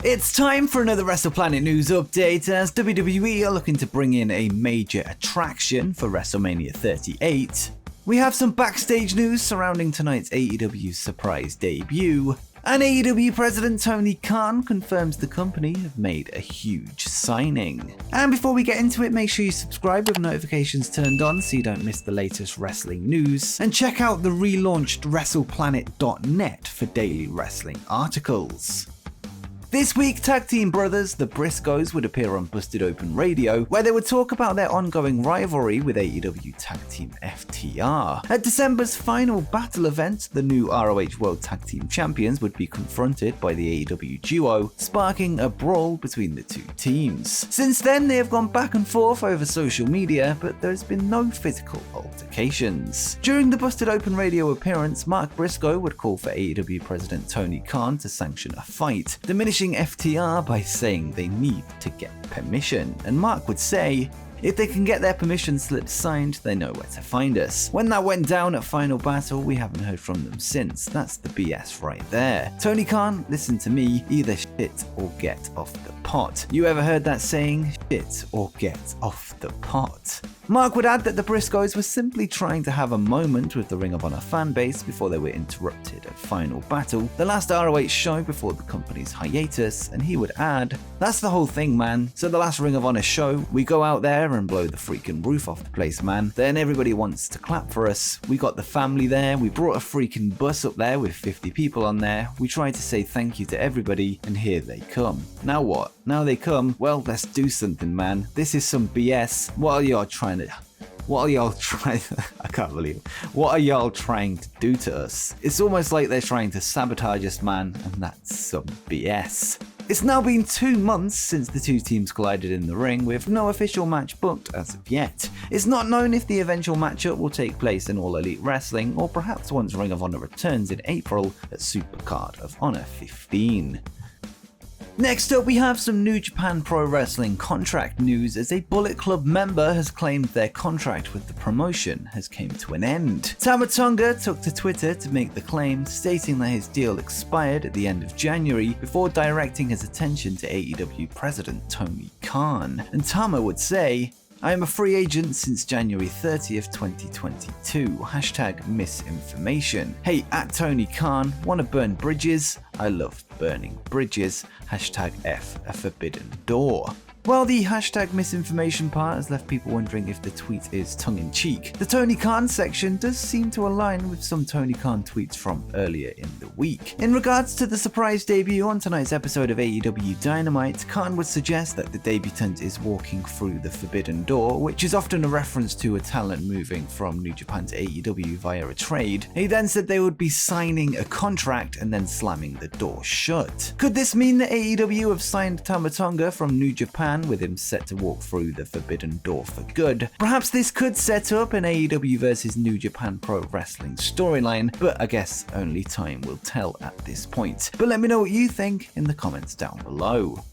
It's time for another WrestlePlanet news update as WWE are looking to bring in a major attraction for WrestleMania 38. We have some backstage news surrounding tonight's AEW surprise debut, and AEW President Tony Khan confirms the company have made a huge signing. And before we get into it, make sure you subscribe with notifications turned on so you don't miss the latest wrestling news, and check out the relaunched WrestlePlanet.net for daily wrestling articles. This week, tag team brothers, the Briscoes, would appear on Busted Open Radio, where they would talk about their ongoing rivalry with AEW tag team FTR. At December's final battle event, the new ROH World Tag Team Champions would be confronted by the AEW duo, sparking a brawl between the two teams. Since then, they have gone back and forth over social media, but there's been no physical altercations. During the Busted Open Radio appearance, Mark Briscoe would call for AEW President Tony Khan to sanction a fight, diminishing FTR by saying they need to get permission, and Mark would say, if they can get their permission slip signed, they know where to find us. When that went down at Final Battle, we haven't heard from them since. That's the BS right there. Tony Khan, listen to me, either shit or get off the pot. You ever heard that saying? Shit or get off the pot. Mark would add that the Briscoes were simply trying to have a moment with the Ring of Honor fanbase before they were interrupted at Final Battle, the last ROH show before the company's hiatus, and he would add, that's the whole thing, man. So the last Ring of Honor show, we go out there and blow the freaking roof off the place, man. Then everybody wants to clap for us. We got the family there, we brought a freaking bus up there with 50 people on there, we tried to say thank you to everybody, and here they come. Now what? Now they come? Well, let's do something, man. This is some BS. What are y'all trying to do to us? It's almost like they're trying to sabotage us, man, and that's some BS. It's now been 2 months since the two teams collided in the ring, with no official match booked as of yet. It's not known if the eventual matchup will take place in All Elite Wrestling, or perhaps once Ring of Honor returns in April at Supercard of Honor 15. Next up, we have some New Japan Pro Wrestling contract news, as a Bullet Club member has claimed their contract with the promotion has came to an end. Tama Tonga took to Twitter to make the claim, stating that his deal expired at the end of January before directing his attention to AEW President Tony Khan. And Tama would say, I am a free agent since January 30th, 2022. Hashtag misinformation. Hey, at Tony Khan, wanna burn bridges? I love burning bridges. Hashtag F a forbidden door. Well, the hashtag misinformation part has left people wondering if the tweet is tongue-in-cheek. The Tony Khan section does seem to align with some Tony Khan tweets from earlier in the week. In regards to the surprise debut on tonight's episode of AEW Dynamite, Khan would suggest that the debutant is walking through the forbidden door, which is often a reference to a talent moving from New Japan to AEW via a trade. He then said they would be signing a contract and then slamming the door shut. Could this mean that AEW have signed Tama Tonga from New Japan, with him set to walk through the forbidden door for good? Perhaps this could set up an AEW versus New Japan Pro Wrestling storyline, but I guess only time will tell at this point. But let me know what you think in the comments down below.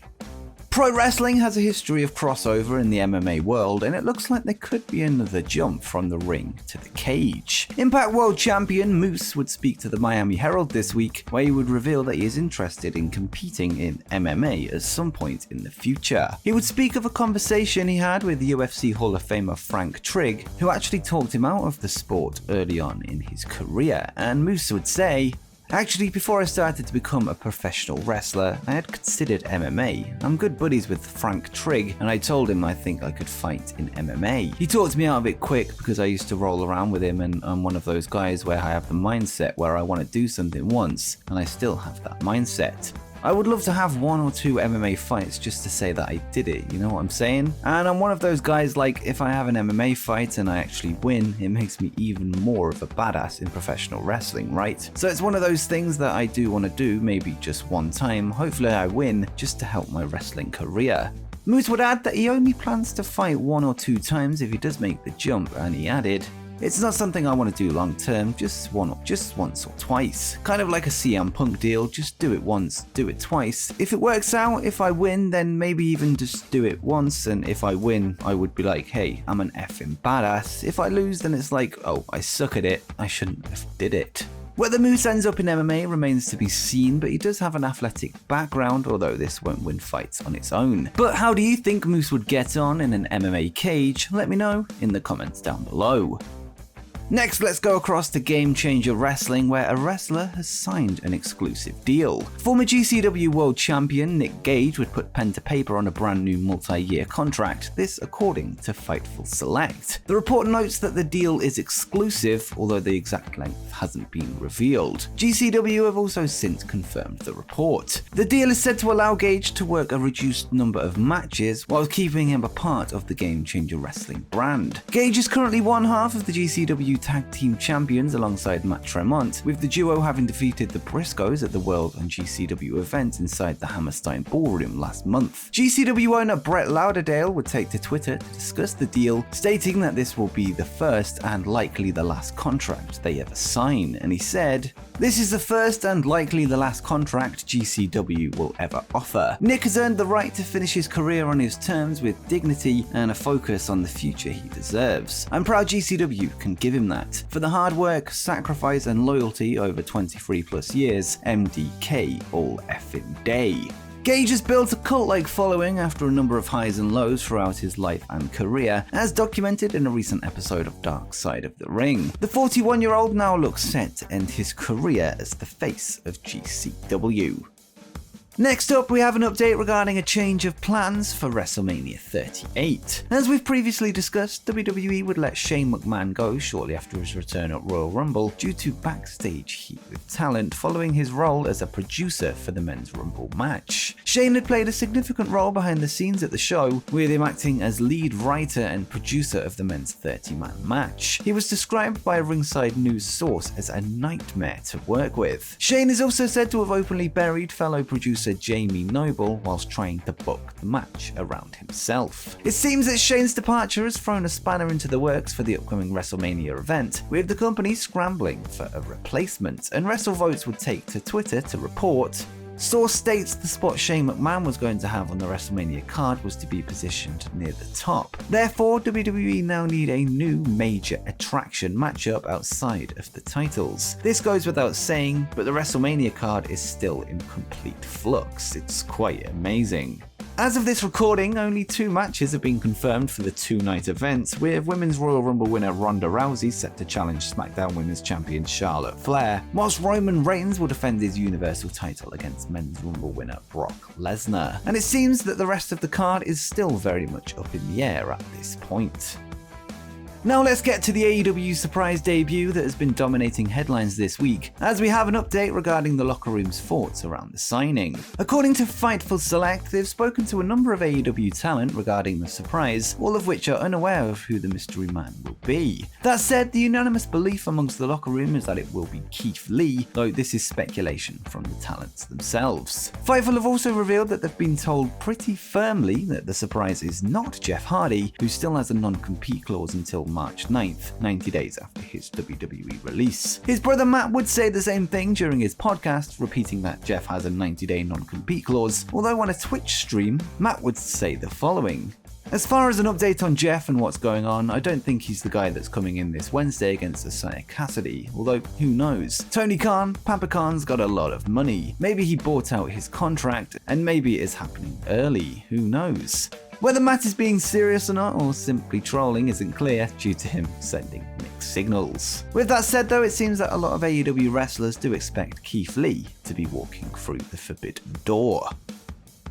Pro wrestling has a history of crossover in the MMA world, and it looks like there could be another jump from the ring to the cage. Impact World Champion Moose would speak to the Miami Herald this week, where he would reveal that he is interested in competing in MMA at some point in the future. He would speak of a conversation he had with UFC Hall of Famer Frank Trigg, who actually talked him out of the sport early on in his career, and Moose would say, actually, before I started to become a professional wrestler, I had considered MMA. I'm good buddies with Frank Trigg, and I told him I think I could fight in MMA. He talked me out of it quick because I used to roll around with him, and I'm one of those guys where I have the mindset where I want to do something once, and I still have that mindset. I would love to have 1 or 2 MMA fights just to say that I did it, you know what I'm saying? And I'm one of those guys, like, if I have an MMA fight and I actually win, it makes me even more of a badass in professional wrestling, right? So it's one of those things that I do want to do, maybe just one time. Hopefully I win, just to help my wrestling career. Moose would add that he only plans to fight 1 or 2 times if he does make the jump, and he added, it's not something I want to do long term, just once or twice. Kind of like a CM Punk deal, just do it once, do it twice. If it works out, if I win, then maybe even just do it once, and if I win, I would be like, hey, I'm an effing badass. If I lose, then it's like, oh, I suck at it, I shouldn't have did it. Whether Moose ends up in MMA remains to be seen, but he does have an athletic background, although this won't win fights on its own. But how do you think Moose would get on in an MMA cage? Let me know in the comments down below. Next, let's go across to Game Changer Wrestling, where a wrestler has signed an exclusive deal. Former GCW World Champion Nick Gage would put pen to paper on a brand new multi-year contract, this according to Fightful Select. The report notes that the deal is exclusive, although the exact length hasn't been revealed. GCW have also since confirmed the report. The deal is said to allow Gage to work a reduced number of matches while keeping him a part of the Game Changer Wrestling brand. Gage is currently one half of the GCW Tag Team Champions alongside Matt Tremont, with the duo having defeated the Briscoes at the World and GCW event inside the Hammerstein Ballroom last month. GCW owner Brett Lauderdale would take to Twitter to discuss the deal, stating that this will be the first and likely the last contract they ever sign, and he said, "This is the first and likely the last contract GCW will ever offer. Nick has earned the right to finish his career on his terms with dignity and a focus on the future he deserves. I'm proud GCW can give him that. For the hard work, sacrifice and loyalty over 23 plus years, MDK all effing day." Gage has built a cult-like following after a number of highs and lows throughout his life and career, as documented in a recent episode of Dark Side of the Ring. The 41-year-old now looks set to end his career as the face of GCW. Next up, we have an update regarding a change of plans for WrestleMania 38. As we've previously discussed, WWE would let Shane McMahon go shortly after his return at Royal Rumble due to backstage heat with talent following his role as a producer for the Men's Rumble match. Shane had played a significant role behind the scenes at the show, with him acting as lead writer and producer of the men's 30-man match. He was described by a ringside news source as a nightmare to work with. Shane is also said to have openly buried fellow producer Jamie Noble whilst trying to book the match around himself. It seems that Shane's departure has thrown a spanner into the works for the upcoming WrestleMania event, with the company scrambling for a replacement, and WrestleVotes would take to Twitter to report, "Source states the spot Shane McMahon was going to have on the WrestleMania card was to be positioned near the top. Therefore, WWE now need a new major attraction matchup outside of the titles. This goes without saying, but the WrestleMania card is still in complete flux. It's quite amazing." As of this recording, only 2 matches have been confirmed for the 2-night event, with Women's Royal Rumble winner Ronda Rousey set to challenge SmackDown Women's Champion Charlotte Flair, whilst Roman Reigns will defend his Universal title against Men's Rumble winner Brock Lesnar. And it seems that the rest of the card is still very much up in the air at this point. Now let's get to the AEW surprise debut that has been dominating headlines this week, as we have an update regarding the locker room's thoughts around the signing. According to Fightful Select, they've spoken to a number of AEW talent regarding the surprise, all of which are unaware of who the mystery man will be. That said, the unanimous belief amongst the locker room is that it will be Keith Lee, though this is speculation from the talents themselves. Fightful have also revealed that they've been told pretty firmly that the surprise is not Jeff Hardy, who still has a non-compete clause until March 9th, 90 days after his WWE release. His brother Matt would say the same thing during his podcast, repeating that Jeff has a 90-day non-compete clause, although on a Twitch stream, Matt would say the following. "As far as an update on Jeff and what's going on, I don't think he's the guy that's coming in this Wednesday against Isaiah Cassidy, although who knows. Tony Khan, Papa Khan's got a lot of money. Maybe he bought out his contract, and maybe it is happening early, who knows." Whether Matt is being serious or not, or simply trolling, isn't clear due to him sending mixed signals. With that said though, it seems that a lot of AEW wrestlers do expect Keith Lee to be walking through the forbidden door.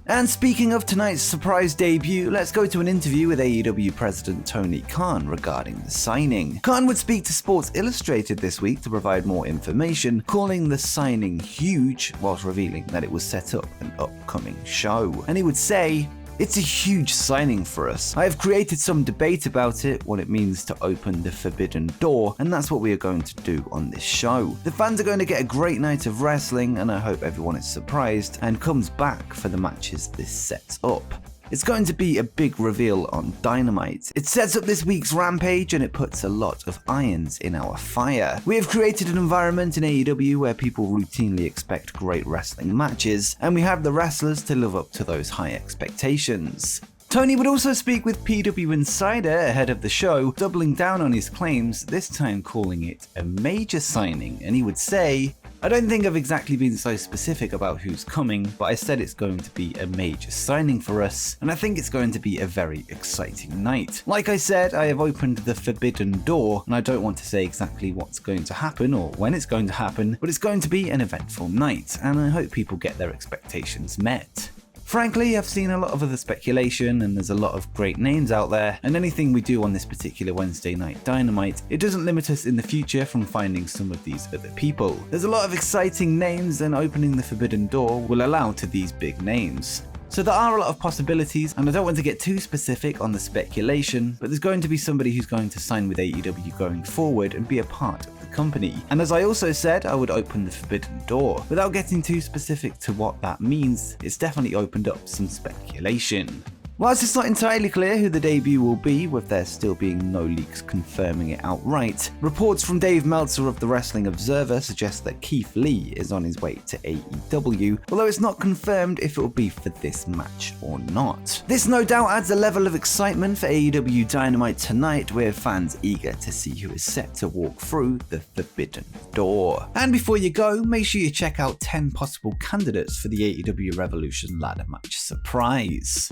And speaking of tonight's surprise debut, let's go to an interview with AEW President Tony Khan regarding the signing. Khan would speak to Sports Illustrated this week to provide more information, calling the signing huge, whilst revealing that it was set up an upcoming show. And he would say, "It's a huge signing for us. I have created some debate about it, what it means to open the forbidden door, and that's what we are going to do on this show. The fans are going to get a great night of wrestling, and I hope everyone is surprised and comes back for the matches this sets up. It's going to be a big reveal on Dynamite. It sets up this week's Rampage and it puts a lot of irons in our fire. We have created an environment in AEW where people routinely expect great wrestling matches, and we have the wrestlers to live up to those high expectations." Tony would also speak with PW Insider ahead of the show, doubling down on his claims, this time calling it a major signing, and he would say, "I don't think I've exactly been so specific about who's coming, but I said it's going to be a major signing for us, and I think it's going to be a very exciting night. Like I said, I have opened the forbidden door, and I don't want to say exactly what's going to happen or when it's going to happen, but it's going to be an eventful night, and I hope people get their expectations met." Frankly, I've seen a lot of other speculation and there's a lot of great names out there, and anything we do on this particular Wednesday Night Dynamite, it doesn't limit us in the future from finding some of these other people. There's a lot of exciting names, and opening the forbidden door will allow to these big names. So there are a lot of possibilities, and I don't want to get too specific on the speculation, but there's going to be somebody who's going to sign with AEW going forward and be a part of the company. And as I also said, I would open the forbidden door. Without getting too specific to what that means, it's definitely opened up some speculation. Whilst it's not entirely clear who the debut will be, with there still being no leaks confirming it outright, reports from Dave Meltzer of the Wrestling Observer suggest that Keith Lee is on his way to AEW, although it's not confirmed if it will be for this match or not. This no doubt adds a level of excitement for AEW Dynamite tonight, with fans eager to see who is set to walk through the forbidden door. And before you go, make sure you check out 10 possible candidates for the AEW Revolution ladder match surprise.